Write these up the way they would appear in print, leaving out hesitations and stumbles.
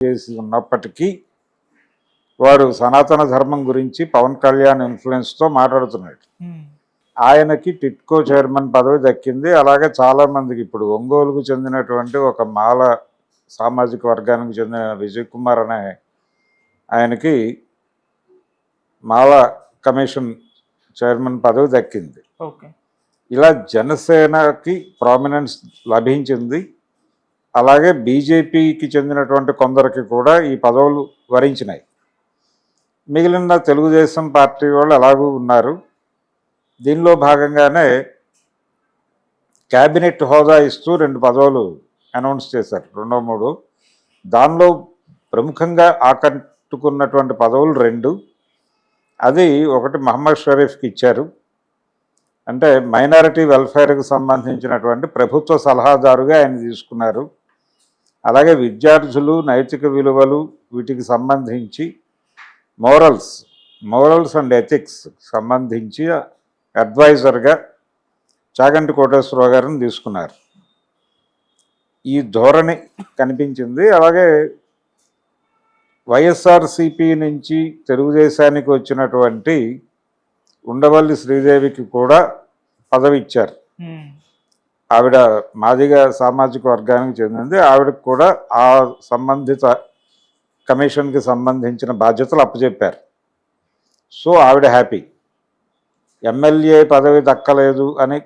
చేసి ఉన్నప్పటికీ వాడు సనాతన ధర్మం గురించి పవన్ కళ్యాణ్ ఇన్ఫ్లుయెన్స్తో మాట్లాడుతున్నాడు. ఆయనకి టిట్కో చైర్మన్ పదవి దక్కింది. అలాగే చాలామందికి ఇప్పుడు ఒంగోలుకు చెందినటువంటి ఒక మాల సామాజిక వర్గానికి చెందిన విజయ్ కుమార్ అనే ఆయనకి మాల కమిషన్ చైర్మన్ పదవి దక్కింది. ఇలా జనసేనకి ప్రామినెన్స్ లభించింది. అలాగే బీజేపీకి చెందినటువంటి కొందరికి కూడా ఈ పదవులు వరించినాయి. మిగిలిన తెలుగుదేశం పార్టీ వాళ్ళు ఎలాగూ ఉన్నారు. దీనిలో భాగంగానే క్యాబినెట్ హోదా ఇస్తూ 2 పదవులు అనౌన్స్ చేశారు, 2-3. దానిలో ప్రముఖంగా ఆకట్టుకున్నటువంటి పదవులు 2. అది ఒకటి మహమ్మద్ షరీఫ్కి ఇచ్చారు, అంటే మైనారిటీ వెల్ఫేర్కి సంబంధించినటువంటి ప్రభుత్వ సలహాదారుగా ఆయన తీసుకున్నారు. అలాగే విద్యార్థులు నైతిక విలువలు వీటికి సంబంధించి మోరల్స్ అండ్ ఎథిక్స్ సంబంధించి అడ్వైజర్గా చాగంటి కోటేశ్వరరావు గారిని తీసుకున్నారు. ఈ ధోరణి కనిపించింది. అలాగే వైఎస్ఆర్సిపి నుంచి తెలుగుదేశానికి వచ్చినటువంటి ఉండవల్లి శ్రీదేవికి కూడా పదవి ఇచ్చారు. ఆవిడ మాదిగ సామాజిక వర్గానికి చెందింది. ఆవిడకు కూడా ఆ సంబంధిత కమిషన్కి సంబంధించిన బాధ్యతలు అప్పచెప్పారు. సో ఆవిడ హ్యాపీ. ఎమ్మెల్యే పదవి దక్కలేదు అని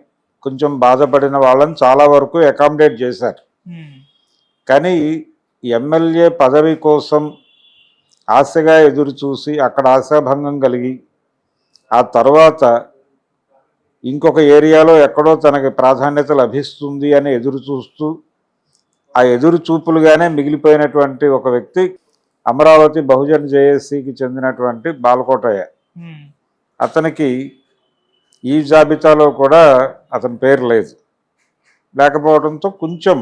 కొంచెం బాధపడిన వాళ్ళని చాలా వరకు అకామిడేట్ చేశారు. కానీ ఎమ్మెల్యే పదవి కోసం ఆశగా ఎదురు చూసి అక్కడ ఆశాభంగం కలిగి ఆ తర్వాత ఇంకొక ఏరియాలో ఎక్కడో తనకి ప్రాధాన్యత లభిస్తుంది అని ఎదురు చూస్తూ ఆ ఎదురు చూపులుగానే మిగిలిపోయినటువంటి ఒక వ్యక్తి అమరావతి బహుజన్ జేఏసీకి చెందినటువంటి బాలకోటయ్య. అతనికి ఈ జాబితాలో కూడా అతని పేరు లేదు. లేకపోవడంతో కొంచెం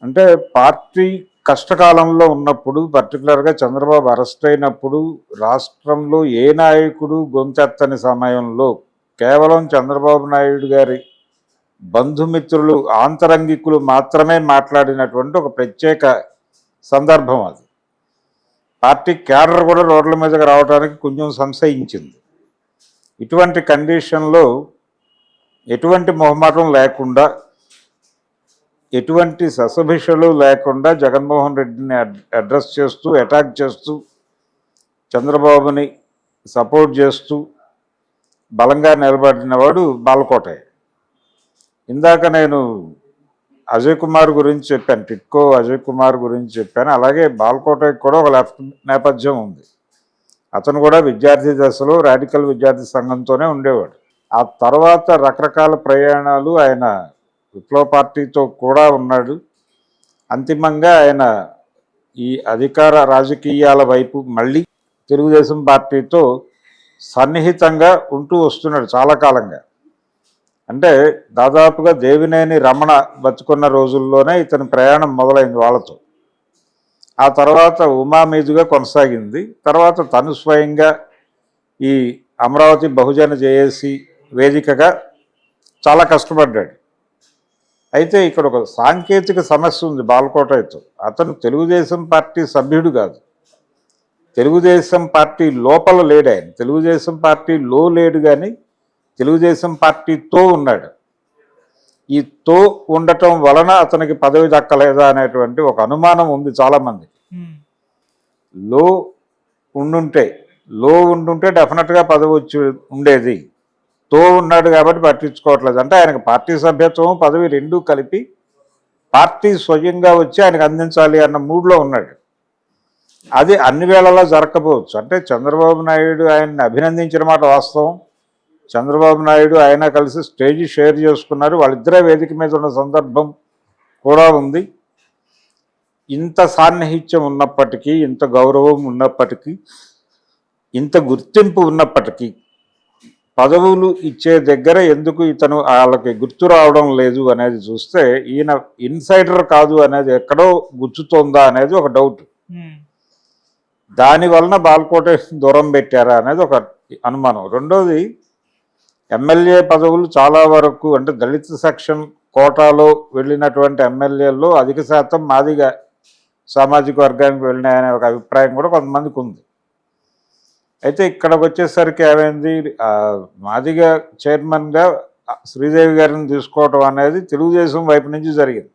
అంటే పార్టీ కష్టకాలంలో ఉన్నప్పుడు, పర్టికులర్గా చంద్రబాబు అరెస్ట్ అయినప్పుడు రాష్ట్రంలో ఏ నాయకుడు గొంతెత్తని సమయంలో కేవలం చంద్రబాబు నాయుడు గారి బంధుమిత్రులు ఆంతరంగికులు మాత్రమే మాట్లాడినటువంటి ఒక ప్రత్యేక సందర్భం అది. పార్టీ క్యాడర్ కూడా రోడ్ల మీదకి రావడానికి కొంచెం సంశయించింది. ఇటువంటి కండిషన్లో ఎటువంటి మొహమాటం లేకుండా, ఎటువంటి ససభిషలు లేకుండా జగన్మోహన్ రెడ్డిని అడ్రస్ చేస్తూ, అటాక్ చేస్తూ, చంద్రబాబుని సపోర్ట్ చేస్తూ బలంగా నిలబడినవాడు బాలకోటయ్య. ఇందాక నేను అజయ్ కుమార్ గురించి చెప్పాను, టిట్కో అజయ్ కుమార్ గురించి చెప్పాను. అలాగే బాలకోటయ్యకు కూడా ఒక లెఫ్ట్ నేపథ్యం ఉంది. అతను కూడా విద్యార్థి దశలో రాడికల్ విద్యార్థి సంఘంతోనే ఉండేవాడు. ఆ తర్వాత రకరకాల ప్రయాణాలు, ఆయన విప్లవ పార్టీతో కూడా ఉన్నాడు. అంతిమంగా ఆయన ఈ అధికార రాజకీయాల వైపు మళ్ళీ తెలుగుదేశం పార్టీతో సన్నిహితంగా ఉంటూ వస్తున్నాడు చాలా కాలంగా. అంటే దాదాపుగా దేవినేని రమణ బతుకున్న రోజుల్లోనే ఇతని ప్రయాణం మొదలైంది వాళ్ళతో. ఆ తర్వాత ఉమా మీదుగా కొనసాగింది. తర్వాత తను స్వయంగా ఈ అమరావతి బహుజన జేఏసీ వేదికగా చాలా కష్టపడ్డాడు. అయితే ఇక్కడ ఒక సాంకేతిక సమస్య ఉంది బాలకోటయ్యతో. అతను తెలుగుదేశం పార్టీ సభ్యుడు కాదు, తెలుగుదేశం పార్టీ లోపల లేడు. ఆయన తెలుగుదేశం పార్టీలో లేడు, కానీ తెలుగుదేశం పార్టీతో ఉన్నాడు. ఈ తో ఉండటం వలన అతనికి పదవి దక్కలేదా అనేటువంటి ఒక అనుమానం ఉంది చాలామందికి. లో ఉండుంటే డెఫినెట్గా పదవి వచ్చి ఉండేది. తో ఉన్నాడు కాబట్టి పట్టించుకోవట్లేదు. అంటే ఆయనకు పార్టీ సభ్యత్వం పదవి రెండూ కలిపి పార్టీ స్వయంగా వచ్చి ఆయనకు అందించాలి అన్న మూడ్లో ఉన్నాడు. అది అన్ని వేళలా జరగకపోవచ్చు. అంటే చంద్రబాబు నాయుడు ఆయన్ని అభినందించిన మాట వాస్తవం. చంద్రబాబు నాయుడు ఆయన కలిసి స్టేజ్ షేర్ చేసుకున్నారు. వాళ్ళిద్దరే వేదిక మీద ఉన్న సందర్భం కూడా ఉంది. ఇంత సాన్నిహిత్యం ఉన్నప్పటికీ, ఇంత గౌరవం ఉన్నప్పటికీ, ఇంత గుర్తింపు ఉన్నప్పటికీ పదవులు ఇచ్చే దగ్గర ఎందుకు ఇతను వాళ్ళకి గుర్తు రావడం లేదు అనేది చూస్తే ఈయన ఇన్సైడర్ కాదు అనేది ఎక్కడో గుచ్చుతోందా అనేది ఒక డౌట్. దానివలన బాలకోటయ్య దూరం పెట్టారా అనేది ఒక అనుమానం. రెండోది, ఎమ్మెల్యే పదవులు చాలా వరకు అంటే దళిత సెక్షన్ కోటాలో వెళ్ళినటువంటి ఎమ్మెల్యేల్లో అధిక శాతం మాదిగ సామాజిక వర్గానికి వెళ్ళినాయనే ఒక అభిప్రాయం కూడా కొంతమందికి ఉంది. అయితే ఇక్కడికి వచ్చేసరికి ఏమైంది, మాదిగ చైర్మన్గా శ్రీదేవి గారిని తీసుకోవటం అనేది తెలుగుదేశం వైపు నుంచి జరిగింది.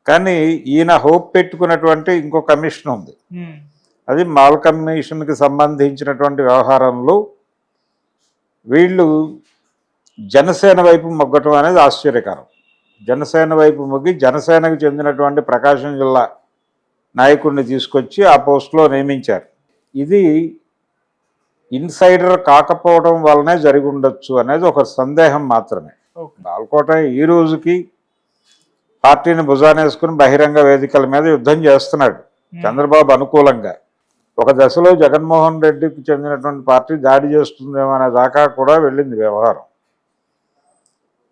కానీ ఈయన హోప్ పెట్టుకున్నటువంటి ఇంకో కమిషన్ ఉంది. అది మాల్ కమిషన్కి సంబంధించినటువంటి వ్యవహారంలో వీళ్ళు జనసేన వైపు మొగ్గటం అనేది ఆశ్చర్యకరం. జనసేన వైపు మొగ్గి జనసేనకు చెందినటువంటి ప్రకాశం జిల్లా నాయకుడిని తీసుకొచ్చి ఆ పోస్టులో నియమించారు. ఇది ఇన్సైడర్ కాకపోవడం వల్లనే జరిగి ఉండొచ్చు అనేది ఒక సందేహం మాత్రమే. బాల్కోట ఈ రోజుకి పార్టీని భుజానేసుకుని బహిరంగ వేదికల మీద యుద్ధం చేస్తున్నాడు చంద్రబాబు అనుకూలంగా. ఒక దశలో జగన్మోహన్ రెడ్డికి చెందినటువంటి పార్టీ దాడి చేస్తుందేమో అనే దాకా కూడా వెళ్ళింది వ్యవహారం.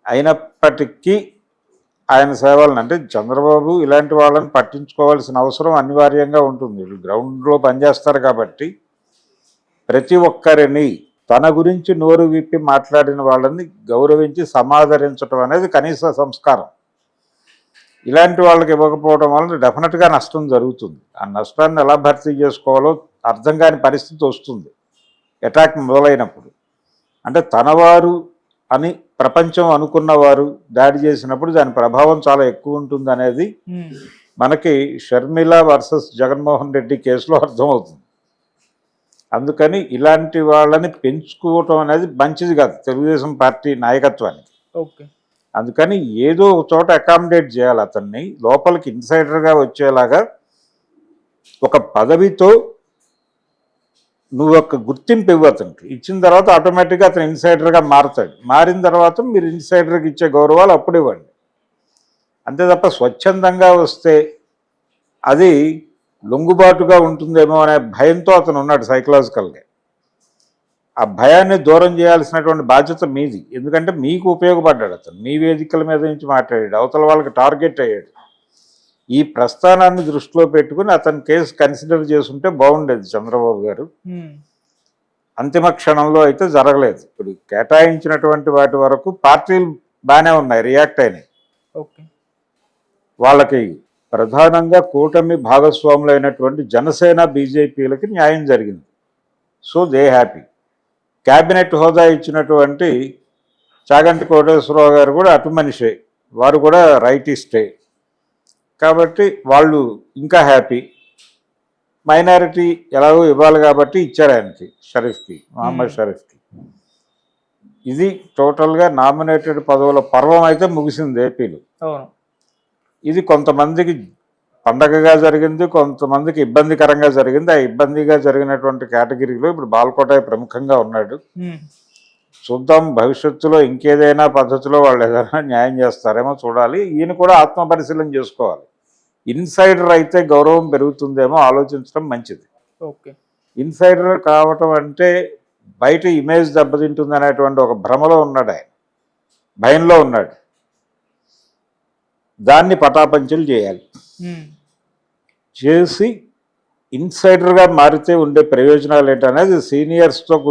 అయినప్పటికీ ఆయన సేవలను, అంటే చంద్రబాబు ఇలాంటి వాళ్ళని పట్టించుకోవాల్సిన అవసరం అనివార్యంగా ఉంటుంది. వీళ్ళు గ్రౌండ్లో పనిచేస్తారు కాబట్టి ప్రతి ఒక్కరిని తన గురించి నోరు విప్పి మాట్లాడిన వాళ్ళని గౌరవించి సమాదరించడం అనేది కనీస సంస్కారం. ఇలాంటి వాళ్ళకి ఇవ్వకపోవడం వల్ల డెఫినెట్గా నష్టం జరుగుతుంది. ఆ నష్టాన్ని ఎలా భర్తీ చేసుకోవాలో అర్థం కాని పరిస్థితి వస్తుంది అటాక్ మొదలైనప్పుడు. అంటే తనవారు అని ప్రపంచం అనుకున్నవారు దాడి చేసినప్పుడు దాని ప్రభావం చాలా ఎక్కువ ఉంటుంది అనేది మనకి షర్మిల వర్సెస్ జగన్మోహన్ రెడ్డి కేసులో అర్థమవుతుంది. అందుకని ఇలాంటి వాళ్ళని పెంచుకోవటం అనేది మంచిది కాదు తెలుగుదేశం పార్టీ నాయకత్వానికి. అందుకని ఏదో ఒక చోట అకామిడేట్ చేయాలి అతన్ని, లోపలికి ఇన్సైడర్గా వచ్చేలాగా ఒక పదవితో నువ్వు ఒక గుర్తింపు ఇవ్వు అతనికి. ఇచ్చిన తర్వాత ఆటోమేటిక్గా అతను ఇన్సైడర్గా మారుతాడు. మారిన తర్వాత మీరు ఇన్సైడర్కి ఇచ్చే గౌరవాలు అప్పుడు ఇవ్వండి. అంతే తప్ప స్వచ్ఛందంగా వస్తే అది లొంగుబాటుగా ఉంటుందేమో అనే భయంతో అతను ఉన్నాడు సైకలాజికల్గా. ఆ భయాన్ని దూరం చేయాల్సినటువంటి బాధ్యత మీది. ఎందుకంటే మీకు ఉపయోగపడ్డాడు అతను, మీ వేదికల మీద నుంచి మాట్లాడాడు, అవతల వాళ్ళకి టార్గెట్ అయ్యాడు. ఈ ప్రస్థానాన్ని దృష్టిలో పెట్టుకుని అతని కేసు కన్సిడర్ చేసుంటే బాగుండేది చంద్రబాబు గారు. అంతిమ క్షణంలో అయితే జరగలేదు. ఇప్పుడు కేటాయించినటువంటి వాటి వరకు పార్టీలు బాగానే ఉన్నాయి, రియాక్ట్ అయినాయి. వాళ్ళకి ప్రధానంగా కూటమి భాగస్వాములైనటువంటి జనసేన బీజేపీలకి న్యాయం జరిగింది. So they happy. క్యాబినెట్ హోదా ఇచ్చినటువంటి చాగంటి కోటేశ్వరరావు గారు కూడా అటు మనిషే, వారు కూడా రైటిస్టే కాబట్టి వాళ్ళు ఇంకా హ్యాపీ. మైనారిటీ ఎలాగో ఇవ్వాలి కాబట్టి ఇచ్చారు ఆయనకి, షరీఫ్కి, మహమ్మద్ షరీఫ్కి. ఇది టోటల్గా నామినేటెడ్ పదవుల పర్వం అయితే ముగిసింది ఏపీలో. ఇది కొంతమందికి పండగగా జరిగింది, కొంతమందికి ఇబ్బందికరంగా జరిగింది. ఆ ఇబ్బందిగా జరిగినటువంటి కేటగిరీలో ఇప్పుడు బాల్కోట ప్రముఖంగా ఉన్నాడు. చూద్దాం భవిష్యత్తులో ఇంకేదైనా పద్ధతిలో వాళ్ళు ఏదైనా న్యాయం చేస్తారేమో చూడాలి. ఈయన కూడా ఆత్మపరిశీలన చేసుకోవాలి. ఇన్సైడర్ అయితే గౌరవం పెరుగుతుందేమో ఆలోచించడం మంచిది. ఇన్సైడర్ కావటం అంటే బయట ఇమేజ్ దెబ్బతింటుంది అనేటువంటి ఒక భ్రమలో ఉన్నాడు ఆయన, భయంలో ఉన్నాడు. దాన్ని పటాపంచలు చేయాలి. చేసి ఇన్సైడర్గా మారితే ఉండే ప్రయోజనాలు ఏంటనేది సీనియర్స్తో